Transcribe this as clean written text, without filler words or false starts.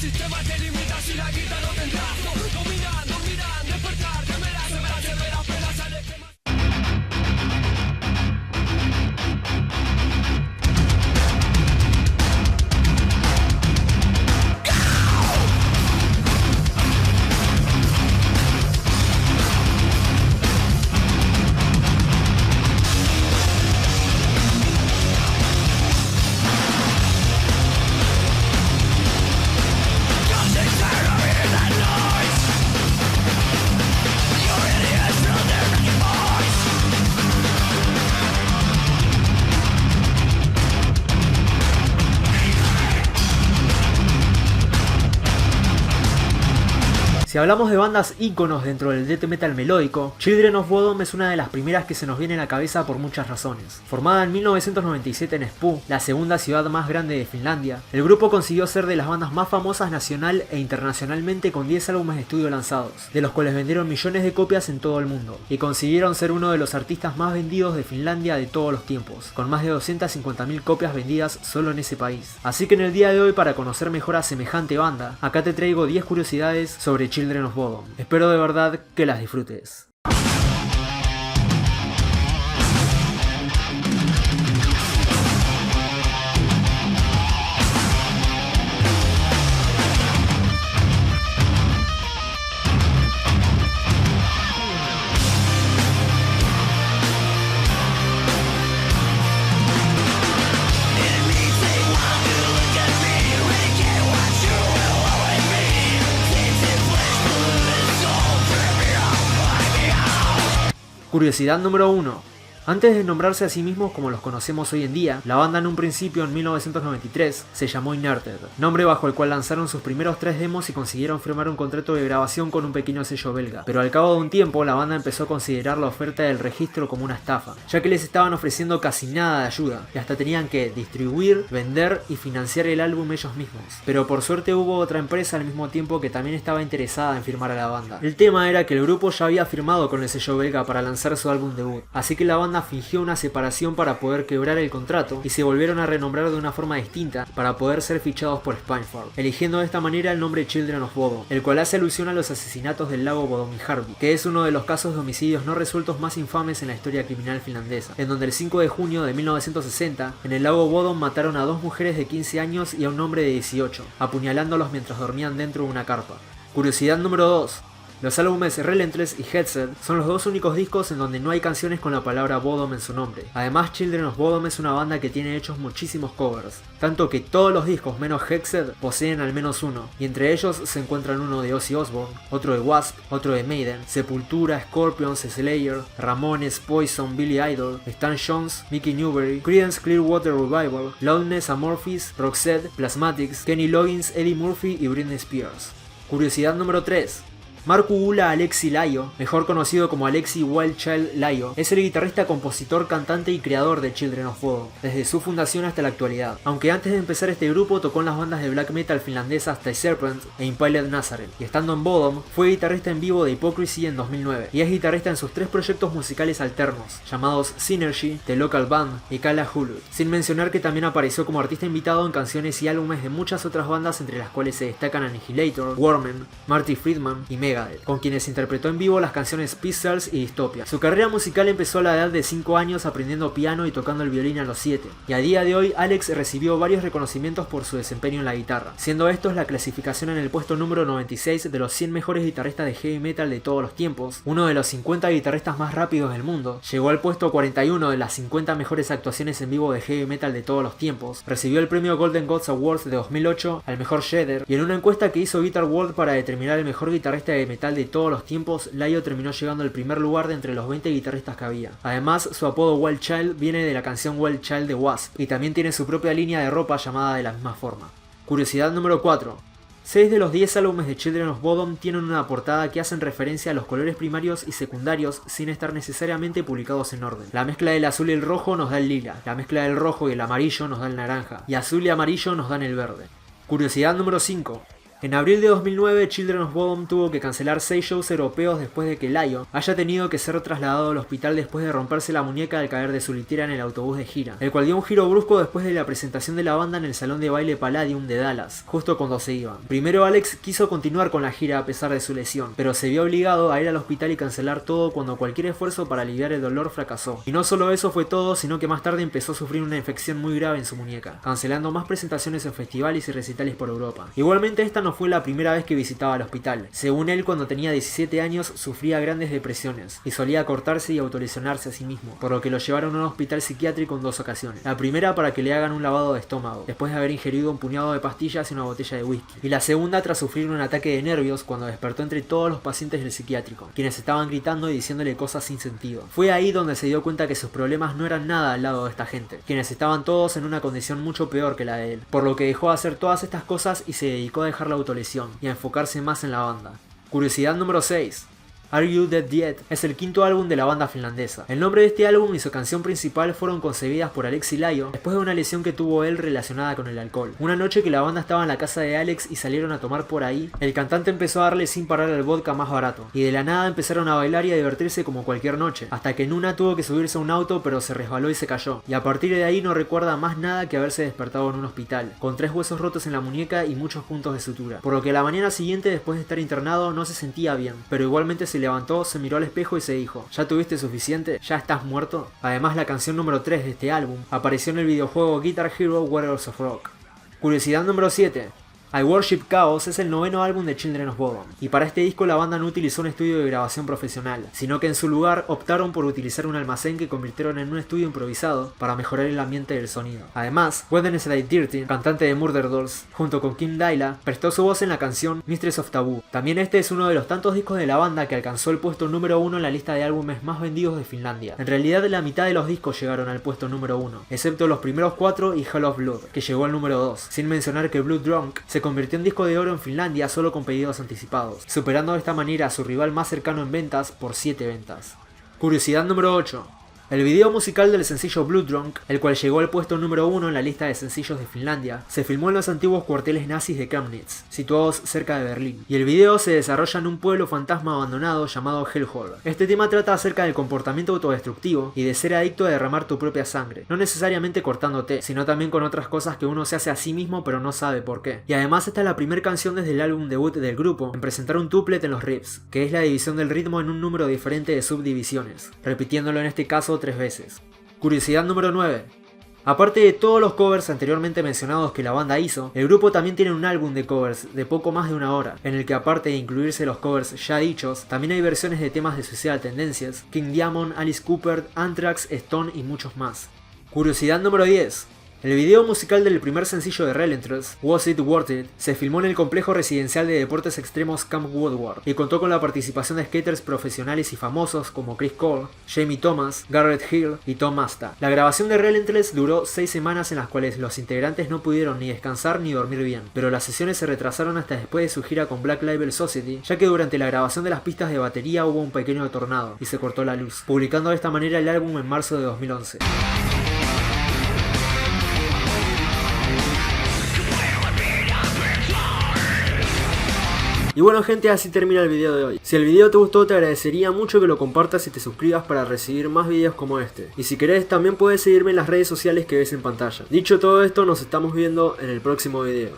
sistema te limita si la guita no tendrás. No miran, despertar, temerás, apenas sale quemar. Si hablamos de bandas íconos dentro del death metal melódico, Children of Bodom es una de las primeras que se nos viene a la cabeza por muchas razones. Formada en 1997 en Espoo, la segunda ciudad más grande de Finlandia, el grupo consiguió ser de las bandas más famosas nacional e internacionalmente con 10 álbumes de estudio lanzados, de los cuales vendieron millones de copias en todo el mundo, y consiguieron ser uno de los artistas más vendidos de Finlandia de todos los tiempos, con más de 250.000 copias vendidas solo en ese país. Así que en el día de hoy, para conocer mejor a semejante banda, acá te traigo 10 curiosidades sobre Children of Bodom. Espero de verdad que las disfrutes. Curiosidad número 1. Antes de nombrarse a sí mismos como los conocemos hoy en día, la banda en un principio en 1993 se llamó Inerted, nombre bajo el cual lanzaron sus primeros 3 demos y consiguieron firmar un contrato de grabación con un pequeño sello belga. Pero al cabo de un tiempo la banda empezó a considerar la oferta del registro como una estafa, ya que les estaban ofreciendo casi nada de ayuda y hasta tenían que distribuir, vender y financiar el álbum ellos mismos. Pero por suerte hubo otra empresa al mismo tiempo que también estaba interesada en firmar a la banda. El tema era que el grupo ya había firmado con el sello belga para lanzar su álbum debut, así que la banda fingió una separación para poder quebrar el contrato y se volvieron a renombrar de una forma distinta para poder ser fichados por Spinefarm, eligiendo de esta manera el nombre Children of Bodom, el cual hace alusión a los asesinatos del lago Bodom y Harvey, que es uno de los casos de homicidios no resueltos más infames en la historia criminal finlandesa, en donde el 5 de junio de 1960 en el lago Bodom mataron a 2 mujeres de 15 años y a un hombre de 18, apuñalándolos mientras dormían dentro de una carpa. Curiosidad número 2. Los álbumes Relentless y Headset son los 2 únicos discos en donde no hay canciones con la palabra Bodom en su nombre. Además, Children of Bodom es una banda que tiene hechos muchísimos covers, tanto que todos los discos menos Headset poseen al menos uno, y entre ellos se encuentran uno de Ozzy Osbourne, otro de Wasp, otro de Maiden, Sepultura, Scorpions, Slayer, Ramones, Poison, Billy Idol, Stan Jones, Mickey Newbury, Creedence Clearwater Revival, Loudness, Amorphis, Roxette, Plasmatics, Kenny Loggins, Eddie Murphy y Britney Spears. Curiosidad número 3. Markku Ulla Aleksi Laiho, mejor conocido como Aleksi Wildchild Laiho, es el guitarrista, compositor, cantante y creador de Children of Bodom, desde su fundación hasta la actualidad. Aunque antes de empezar este grupo tocó en las bandas de black metal finlandesas The Serpent e Impaled Nazareth, y estando en Bodom fue guitarrista en vivo de Hypocrisy en 2009, y es guitarrista en sus 3 proyectos musicales alternos, llamados Synergy, The Local Band y Kala Hulud, sin mencionar que también apareció como artista invitado en canciones y álbumes de muchas otras bandas, entre las cuales se destacan Annihilator, Warmen, Marty Friedman y Megadeth, con quienes interpretó en vivo las canciones Pistols y Dystopia. Su carrera musical empezó a la edad de 5 años aprendiendo piano y tocando el violín a los 7, y a día de hoy Alex recibió varios reconocimientos por su desempeño en la guitarra, siendo estos la clasificación en el puesto número 96 de los 100 mejores guitarristas de heavy metal de todos los tiempos, uno de los 50 guitarristas más rápidos del mundo, llegó al puesto 41 de las 50 mejores actuaciones en vivo de heavy metal de todos los tiempos, recibió el premio Golden Gods Awards de 2008 al mejor shredder, y en una encuesta que hizo Guitar World para determinar el mejor guitarrista de metal de todos los tiempos, Laiho terminó llegando al primer lugar de entre los 20 guitarristas que había. Además, su apodo Wild Child viene de la canción Wild Child de Wasp, y también tiene su propia línea de ropa llamada de la misma forma. Curiosidad número 4. 6 de los 10 álbumes de Children of Bodom tienen una portada que hacen referencia a los colores primarios y secundarios sin estar necesariamente publicados en orden. La mezcla del azul y el rojo nos da el lila, la mezcla del rojo y el amarillo nos da el naranja, y azul y amarillo nos dan el verde. Curiosidad número 5. En abril de 2009, Children of Bodom tuvo que cancelar 6 shows europeos después de que Lio haya tenido que ser trasladado al hospital después de romperse la muñeca al caer de su litera en el autobús de gira, el cual dio un giro brusco después de la presentación de la banda en el salón de baile Palladium de Dallas, justo cuando se iban. Primero Alex quiso continuar con la gira a pesar de su lesión, pero se vio obligado a ir al hospital y cancelar todo cuando cualquier esfuerzo para aliviar el dolor fracasó. Y no solo eso fue todo, sino que más tarde empezó a sufrir una infección muy grave en su muñeca, cancelando más presentaciones en festivales y recitales por Europa. Igualmente esta no fue la primera vez que visitaba el hospital. Según él, cuando tenía 17 años sufría grandes depresiones y solía cortarse y autolesionarse a sí mismo, por lo que lo llevaron a un hospital psiquiátrico en 2 ocasiones. La primera para que le hagan un lavado de estómago, después de haber ingerido un puñado de pastillas y una botella de whisky. Y la segunda tras sufrir un ataque de nervios cuando despertó entre todos los pacientes del psiquiátrico, quienes estaban gritando y diciéndole cosas sin sentido. Fue ahí donde se dio cuenta que sus problemas no eran nada al lado de esta gente, quienes estaban todos en una condición mucho peor que la de él, por lo que dejó de hacer todas estas cosas y se dedicó a dejar la autolesión y a enfocarse más en la banda. Curiosidad número 6. Are You Dead Yet es el quinto álbum de la banda finlandesa. El nombre de este álbum y su canción principal fueron concebidas por Alexi Laiho después de una lesión que tuvo él relacionada con el alcohol. Una noche que la banda estaba en la casa de Alex y salieron a tomar por ahí, el cantante empezó a darle sin parar el vodka más barato, y de la nada empezaron a bailar y a divertirse como cualquier noche, hasta que en una tuvo que subirse a un auto pero se resbaló y se cayó, y a partir de ahí no recuerda más nada que haberse despertado en un hospital, con 3 huesos rotos en la muñeca y muchos puntos de sutura, por lo que la mañana siguiente después de estar internado no se sentía bien, pero igualmente se levantó, se miró al espejo y se dijo: ¿ya tuviste suficiente? ¿Ya estás muerto? Además, la canción número 3 de este álbum apareció en el videojuego Guitar Hero Warriors of Rock. Curiosidad número 7. I Worship Chaos es el 9º álbum de Children of Bodom, y para este disco la banda no utilizó un estudio de grabación profesional, sino que en su lugar optaron por utilizar un almacén que convirtieron en un estudio improvisado para mejorar el ambiente del sonido. Además, Wednesday 13, cantante de Murder Dolls, junto con Kim Daila, prestó su voz en la canción Mistress of Taboo. También este es uno de los tantos discos de la banda que alcanzó el puesto número 1 en la lista de álbumes más vendidos de Finlandia. En realidad la mitad de los discos llegaron al puesto número 1, excepto los primeros 4 y Hall of Blood, que llegó al número 2, sin mencionar que Blood Drunk se convirtió en disco de oro en Finlandia solo con pedidos anticipados, superando de esta manera a su rival más cercano en ventas por 7 ventas. Curiosidad número 8. El video musical del sencillo Blood Drunk, el cual llegó al puesto número 1 en la lista de sencillos de Finlandia, se filmó en los antiguos cuarteles nazis de Chemnitz, situados cerca de Berlín, y el video se desarrolla en un pueblo fantasma abandonado llamado Hellhole. Este tema trata acerca del comportamiento autodestructivo y de ser adicto a derramar tu propia sangre, no necesariamente cortándote, sino también con otras cosas que uno se hace a sí mismo pero no sabe por qué. Y además esta es la primera canción desde el álbum debut del grupo en presentar un tuplet en los riffs, que es la división del ritmo en un número diferente de subdivisiones, repitiéndolo en este caso 3 veces. Curiosidad número 9. Aparte de todos los covers anteriormente mencionados que la banda hizo, el grupo también tiene un álbum de covers de poco más de 1 hora, en el que aparte de incluirse los covers ya dichos, también hay versiones de temas de Suicidal Tendencies, King Diamond, Alice Cooper, Anthrax, Stone y muchos más. Curiosidad número 10. El video musical del primer sencillo de Relentless, Was It Worth It, se filmó en el complejo residencial de deportes extremos Camp Woodward y contó con la participación de skaters profesionales y famosos como Chris Cole, Jamie Thomas, Garrett Hill y Tom Asta. La grabación de Relentless duró 6 semanas en las cuales los integrantes no pudieron ni descansar ni dormir bien, pero las sesiones se retrasaron hasta después de su gira con Black Label Society, ya que durante la grabación de las pistas de batería hubo un pequeño tornado y se cortó la luz, publicando de esta manera el álbum en marzo de 2011. Y bueno gente, así termina el video de hoy. Si el video te gustó te agradecería mucho que lo compartas y te suscribas para recibir más videos como este. Y si querés también puedes seguirme en las redes sociales que ves en pantalla. Dicho todo esto, nos estamos viendo en el próximo video.